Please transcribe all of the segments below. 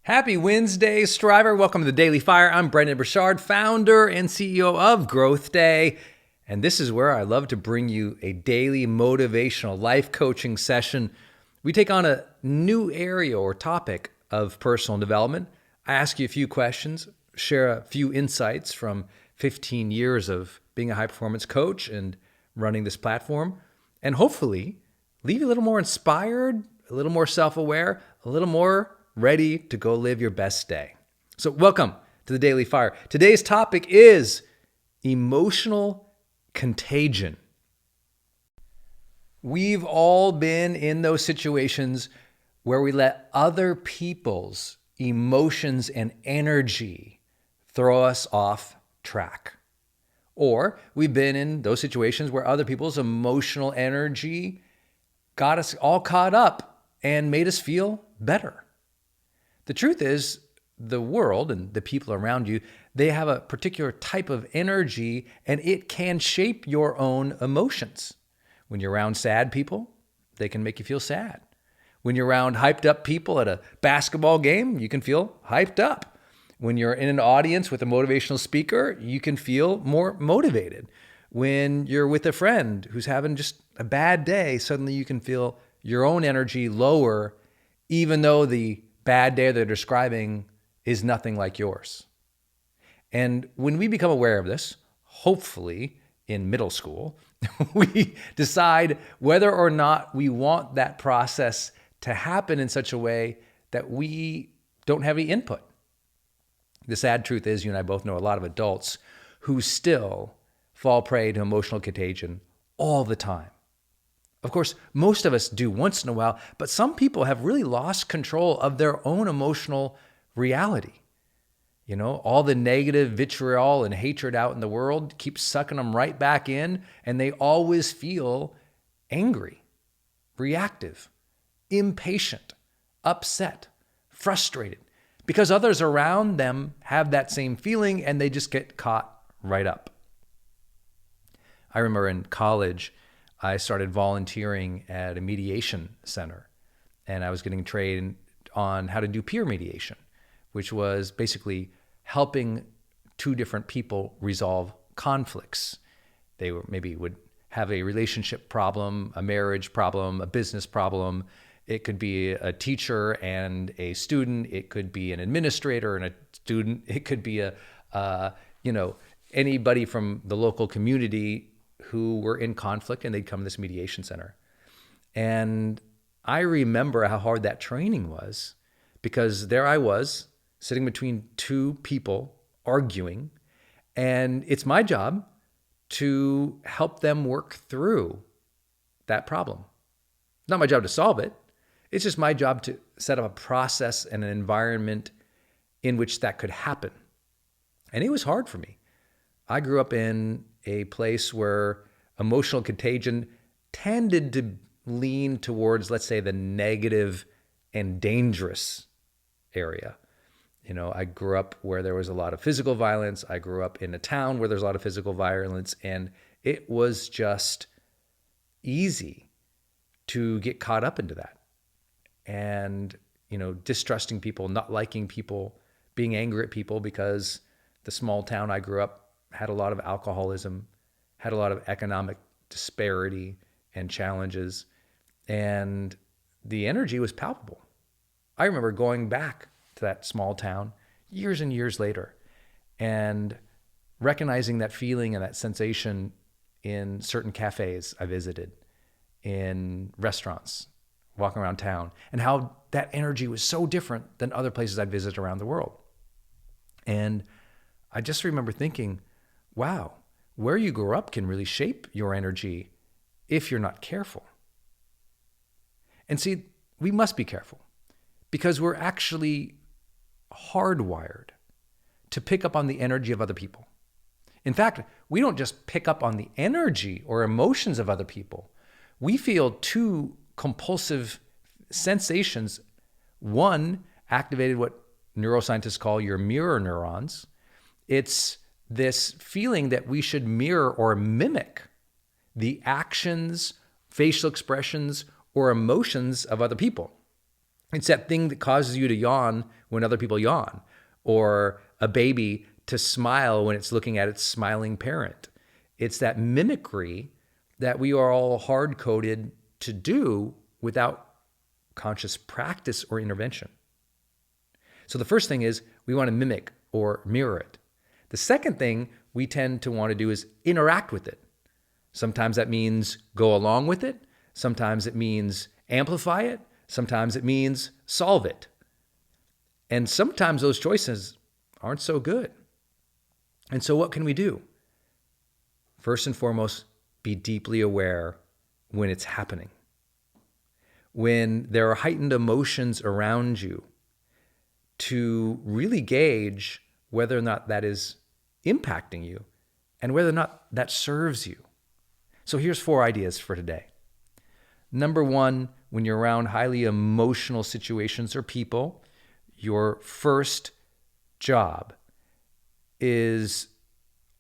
Happy Wednesday, Striver. Welcome to the Daily Fire. I'm Brendon Burchard, founder and CEO of Growth Day. And this is where I love to bring you a daily motivational life coaching session. We take on a new area or topic of personal development. I ask you a few questions, share a few insights from 15 years of being a high-performance coach and running this platform, and hopefully leave you a little more inspired, a little more self-aware, a little more ready to go live your best day. So welcome to the Daily Fire. Today's topic is emotional contagion. We've all been in those situations where we let other people's emotions and energy throw us off track. Or we've been in those situations where other people's emotional energy got us all caught up and made us feel better. The truth is, the world and the people around you, they have a particular type of energy, and it can shape your own emotions. When you're around sad people, they can make you feel sad. When you're around hyped up people at a basketball game, you can feel hyped up. When you're in an audience with a motivational speaker, you can feel more motivated. When you're with a friend who's having just a bad day, suddenly you can feel your own energy lower, even though the bad day they're describing is nothing like yours. And when we become aware of this, hopefully in middle school, we decide whether or not we want that process to happen in such a way that we don't have any input. The sad truth is, you and I both know a lot of adults who still fall prey to emotional contagion all the time. Of course, most of us do once in a while, but some people have really lost control of their own emotional reality. You know, all the negative vitriol and hatred out in the world keeps sucking them right back in, and they always feel angry, reactive, impatient, upset, frustrated, because others around them have that same feeling and they just get caught right up. I remember in college, I started volunteering at a mediation center, and I was getting trained on how to do peer mediation, which was basically helping two different people resolve conflicts. They would have a relationship problem, a marriage problem, a business problem. It could be a teacher and a student. It could be an administrator and a student. It could be anybody from the local community who were in conflict, and they'd come to this mediation center. And I remember how hard that training was, because there I was sitting between two people arguing, and it's my job to help them work through that problem. It's not my job to solve it. It's just my job to set up a process and an environment in which that could happen. And it was hard for me. I grew up in a place where emotional contagion tended to lean towards, let's say, the negative and dangerous area. You know, I grew up where there was a lot of physical violence. I grew up in a town where there's a lot of physical violence, and it was just easy to get caught up into that. And, distrusting people, not liking people, being angry at people, because the small town I grew up had a lot of alcoholism, had a lot of economic disparity and challenges, and the energy was palpable. I remember going back to that small town years and years later and recognizing that feeling and that sensation in certain cafes I visited, in restaurants, walking around town, and how that energy was so different than other places I'd visited around the world. And I just remember thinking, wow, where you grow up can really shape your energy if you're not careful. And see, we must be careful, because we're actually hardwired to pick up on the energy of other people. In fact, we don't just pick up on the energy or emotions of other people. We feel two compulsive sensations. One activated what neuroscientists call your mirror neurons. It's this feeling that we should mirror or mimic the actions, facial expressions, or emotions of other people. It's that thing that causes you to yawn when other people yawn, or a baby to smile when it's looking at its smiling parent. It's that mimicry that we are all hard-coded to do without conscious practice or intervention. So the first thing is we want to mimic or mirror it. The second thing we tend to want to do is interact with it. Sometimes that means go along with it. Sometimes it means amplify it. Sometimes it means solve it. And sometimes those choices aren't so good. And so what can we do? First and foremost, be deeply aware when it's happening. When there are heightened emotions around you, to really gauge whether or not that is impacting you and whether or not that serves you. So here's 4 ideas for today. Number 1, when you're around highly emotional situations or people, your first job is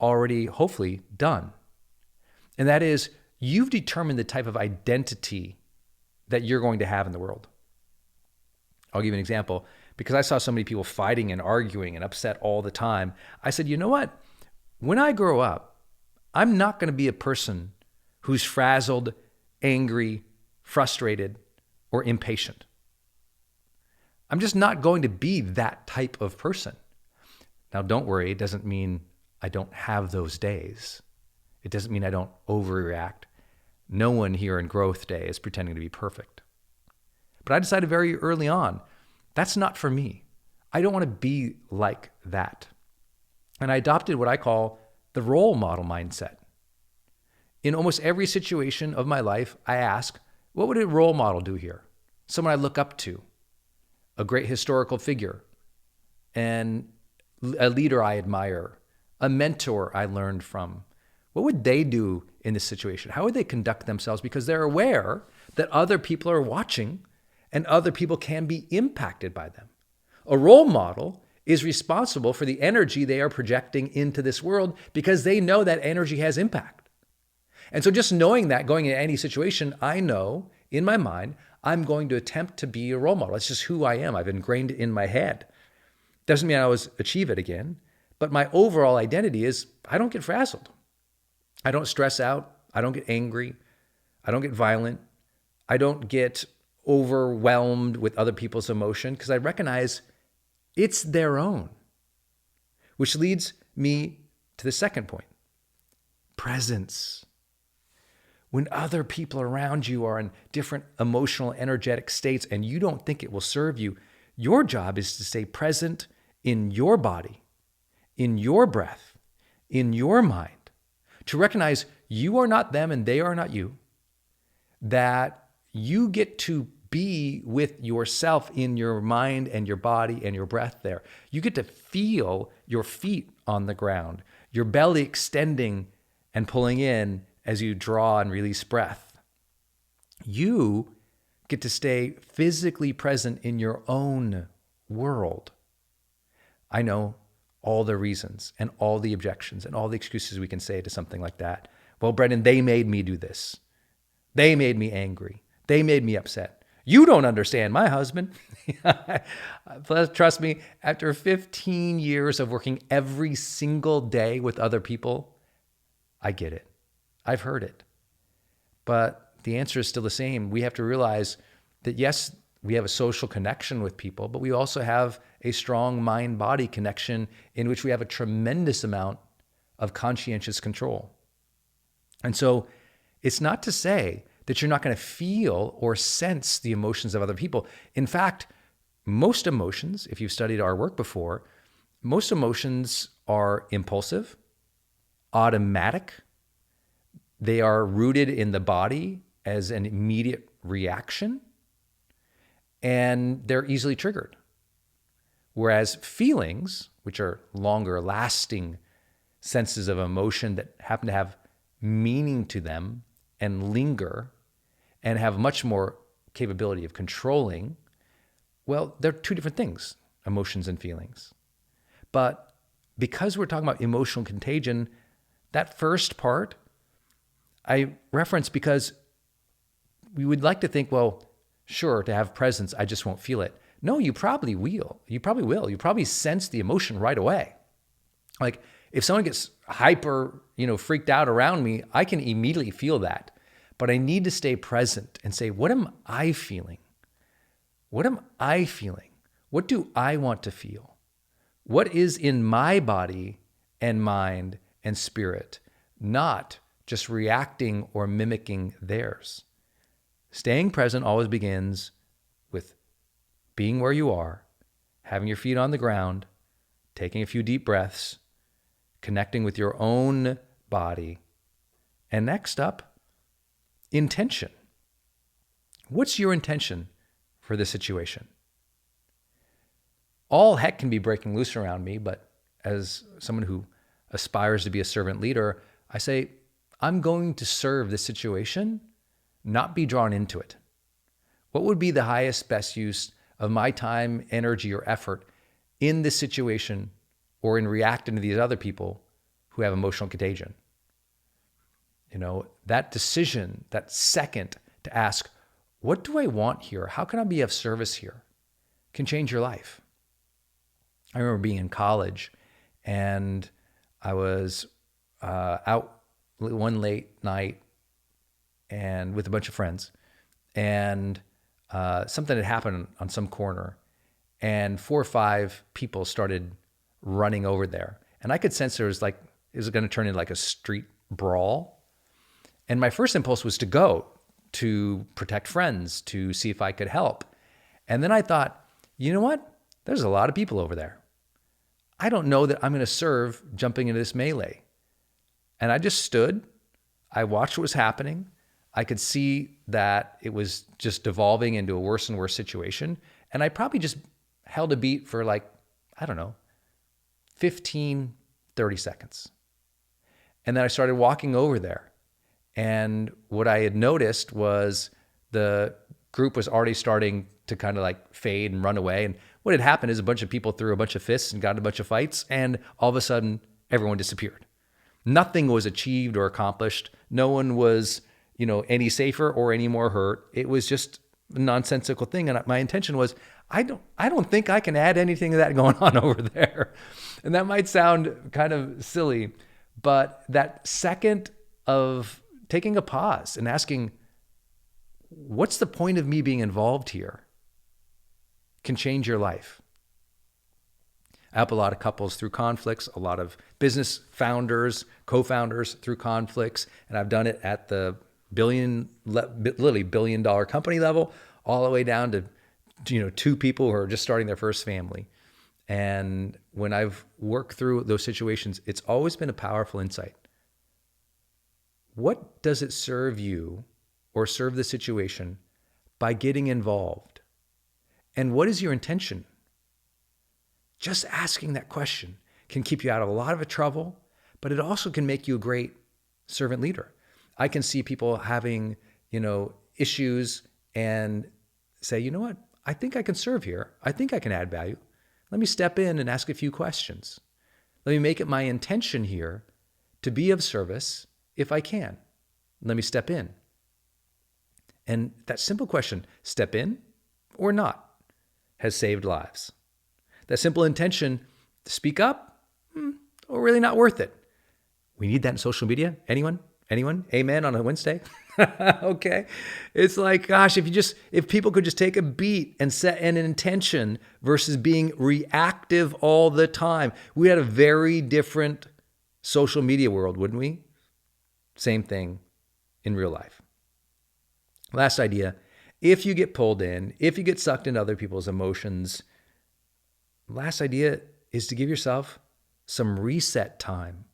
already hopefully done. And that is, you've determined the type of identity that you're going to have in the world. I'll give you an example. Because I saw so many people fighting and arguing and upset all the time, I said, you know what? When I grow up, I'm not going to be a person who's frazzled, angry, frustrated, or impatient. I'm just not going to be that type of person. Now, don't worry. It doesn't mean I don't have those days. It doesn't mean I don't overreact. No one here in Growth Day is pretending to be perfect. But I decided very early on, that's not for me. I don't want to be like that. And I adopted what I call the role model mindset. In almost every situation of my life, I ask, what would a role model do here? Someone I look up to, a great historical figure, and a leader I admire, a mentor I learned from. What would they do in this situation? How would they conduct themselves? Because they're aware that other people are watching and other people can be impacted by them. A role model is responsible for the energy they are projecting into this world because they know that energy has impact. And so just knowing that going into any situation, I know in my mind, I'm going to attempt to be a role model. It's just who I am. I've ingrained it in my head. Doesn't mean I always achieve it again, but my overall identity is I don't get frazzled. I don't stress out. I don't get angry. I don't get violent. I don't get overwhelmed with other people's emotion because I recognize it's their own. Which leads me to the second point, presence. When other people around you are in different emotional, energetic states and you don't think it will serve you, your job is to stay present in your body, in your breath, in your mind, to recognize you are not them and they are not you, that you get to be with yourself in your mind and your body and your breath there. You get to feel your feet on the ground, your belly extending and pulling in as you draw and release breath. You get to stay physically present in your own world. I know all the reasons and all the objections and all the excuses we can say to something like that. Well, Brendon, they made me do this. They made me angry. They made me upset. You don't understand my husband. Trust me, after 15 years of working every single day with other people, I get it. I've heard it. But the answer is still the same. We have to realize that yes, we have a social connection with people, but we also have a strong mind-body connection in which we have a tremendous amount of conscientious control. And so it's not to say that you're not going to feel or sense the emotions of other people. In fact, most emotions, if you've studied our work before, most emotions are impulsive, automatic. They are rooted in the body as an immediate reaction, and they're easily triggered. Whereas feelings, which are longer lasting senses of emotion that happen to have meaning to them and linger and have much more capability of controlling, well, they're two different things, emotions and feelings. But because we're talking about emotional contagion, that first part I reference because we would like to think, well, Sure, to have presence, I just won't feel it. No, you probably will. You probably will. You probably sense the emotion right away. Like if someone gets hyper, freaked out around me, I can immediately feel that. But I need to stay present and say, what am I feeling? What am I feeling? What do I want to feel? What is in my body and mind and spirit, not just reacting or mimicking theirs? Staying present always begins with being where you are, having your feet on the ground, taking a few deep breaths, connecting with your own body. And next up, intention. What's your intention for this situation? All heck can be breaking loose around me, but as someone who aspires to be a servant leader, I say, I'm going to serve this situation, not be drawn into it. What would be the highest, best use of my time, energy, or effort in this situation or in reacting to these other people who have emotional contagion? That decision, that second to ask, what do I want here? How can I be of service here? Can change your life. I remember being in college and I was out one late night and with a bunch of friends, and something had happened on some corner, and 4 or 5 people started running over there, and I could sense it was going to turn into like a street brawl. And my first impulse was to go to protect friends, to see if I could help. And then I thought, you know what? There's a lot of people over there. I don't know that I'm going to serve jumping into this melee. And I just stood. I watched what was happening. I could see that it was just devolving into a worse and worse situation. And I probably just held a beat for 15, 30 seconds. And then I started walking over there. And what I had noticed was the group was already starting to kind of fade and run away. And what had happened is a bunch of people threw a bunch of fists and got in a bunch of fights. And all of a sudden, everyone disappeared. Nothing was achieved or accomplished. No one was, any safer or any more hurt. It was just a nonsensical thing. And my intention was, I don't think I can add anything to that going on over there. And that might sound kind of silly, but that second of taking a pause and asking, what's the point of me being involved here, can change your life. I help a lot of couples through conflicts, a lot of business founders, co-founders through conflicts, and I've done it at the literally billion-dollar company level, all the way down to 2 people who are just starting their first family. And when I've worked through those situations, it's always been a powerful insight. What does it serve you or serve the situation by getting involved? And what is your intention? Just asking that question can keep you out of a lot of trouble, but it also can make you a great servant leader. I can see people having, issues and say, you know what? I think I can serve here. I think I can add value. Let me step in and ask a few questions. Let me make it my intention here to be of service if I can. Let me step in. And that simple question, step in or not, has saved lives. That simple intention to speak up, or really not worth it. We need that in social media. Anyone? Amen on a Wednesday? Okay. It's like, gosh, if people could just take a beat and set an intention versus being reactive all the time, we had a very different social media world, wouldn't we? Same thing in real life. Last idea, if you get pulled in, if you get sucked into other people's emotions, last idea is to give yourself some reset time.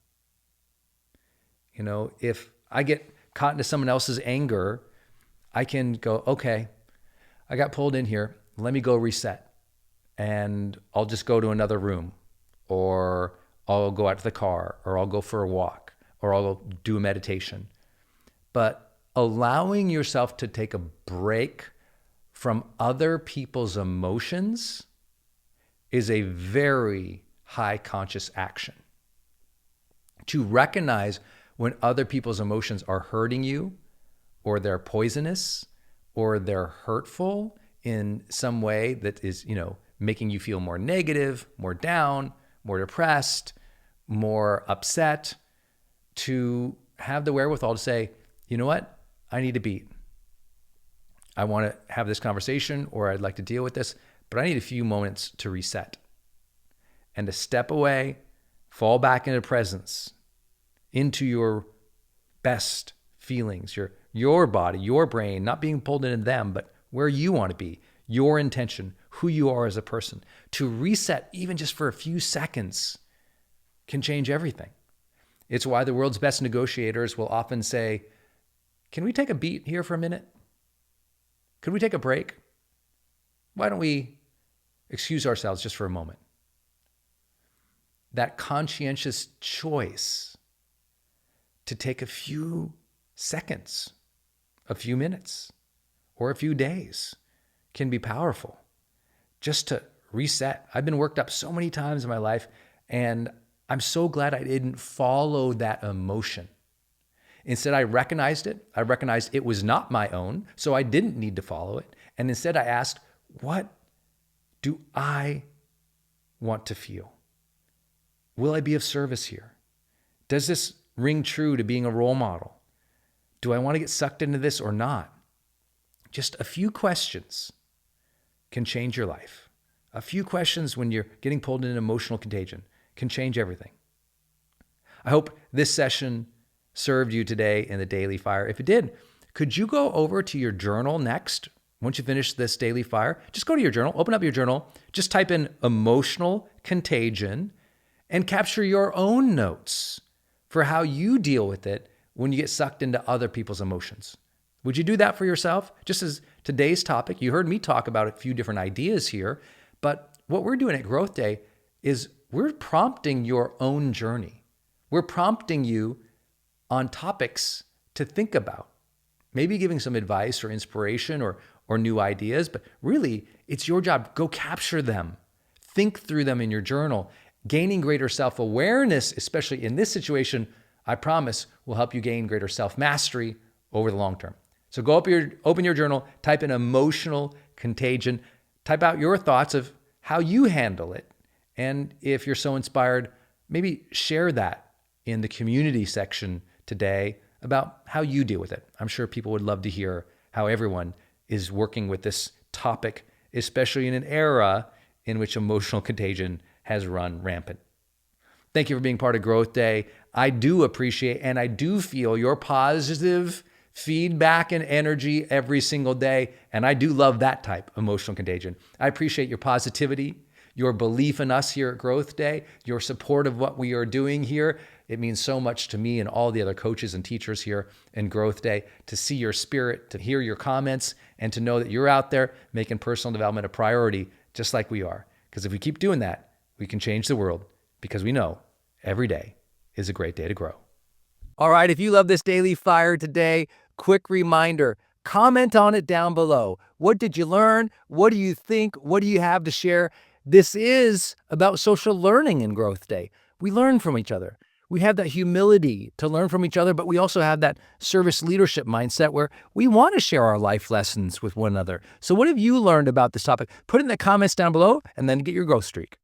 If I get caught into someone else's anger, I can go, okay, I got pulled in here. Let me go reset. And I'll just go to another room, or I'll go out to the car, or I'll go for a walk, or I'll do a meditation. But allowing yourself to take a break from other people's emotions is a very high conscious action. To recognize when other people's emotions are hurting you, or they're poisonous, or they're hurtful in some way that is, making you feel more negative, more down, more depressed, more upset, to have the wherewithal to say, you know what? I need a beat. I want to have this conversation, or I'd like to deal with this, but I need a few moments to reset and to step away, fall back into presence, into your best feelings, your body, your brain, not being pulled into them, but where you want to be, your intention, who you are as a person. To reset, even just for a few seconds, can change everything. It's why the world's best negotiators will often say, can we take a beat here for a minute? Could we take a break? Why don't we excuse ourselves just for a moment? That conscientious choice to take a few seconds, a few minutes, or a few days can be powerful. Just to reset. I've been worked up so many times in my life, and I'm so glad I didn't follow that emotion. Instead, I recognized it. I recognized it was not my own, so I didn't need to follow it. And instead, I asked, what do I want to feel? Will I be of service here? Does this ring true to being a role model? Do I want to get sucked into this or not? Just a few questions can change your life. A few questions when you're getting pulled in an emotional contagion can change everything. I hope this session served you today in the Daily Fire. If it did, could you go over to your journal next? Once you finish this Daily Fire, just go to your journal, open up your journal, just type in emotional contagion and capture your own notes for how you deal with it when you get sucked into other people's emotions. Would you do that for yourself? Just as today's topic, you heard me talk about a few different ideas here, but what we're doing at Growth Day is we're prompting your own journey. We're prompting you on topics to think about, maybe giving some advice or inspiration or new ideas, but really it's your job. Go capture them, think through them in your journal. Gaining greater self-awareness, especially in this situation, I promise will help you gain greater self-mastery over the long term. So go open your journal, type in emotional contagion, type out your thoughts of how you handle it. And if you're so inspired, maybe share that in the community section today about how you deal with it. I'm sure people would love to hear how everyone is working with this topic, especially in an era in which emotional contagion has run rampant. Thank you for being part of Growth Day. I do appreciate and I do feel your positive feedback and energy every single day. And I do love that type of emotional contagion. I appreciate your positivity, your belief in us here at Growth Day, your support of what we are doing here. It means so much to me and all the other coaches and teachers here in Growth Day to see your spirit, to hear your comments, and to know that you're out there making personal development a priority just like we are. Because if we keep doing that, we can change the world, because we know every day is a great day to grow. All right, if you love this Daily Fire today, quick reminder, comment on it down below. What did you learn? What do you think? What do you have to share? This is about social learning in Growth Day. We learn from each other. We have that humility to learn from each other, but we also have that service leadership mindset where we want to share our life lessons with one another. So what have you learned about this topic? Put it in the comments down below and then get your growth streak.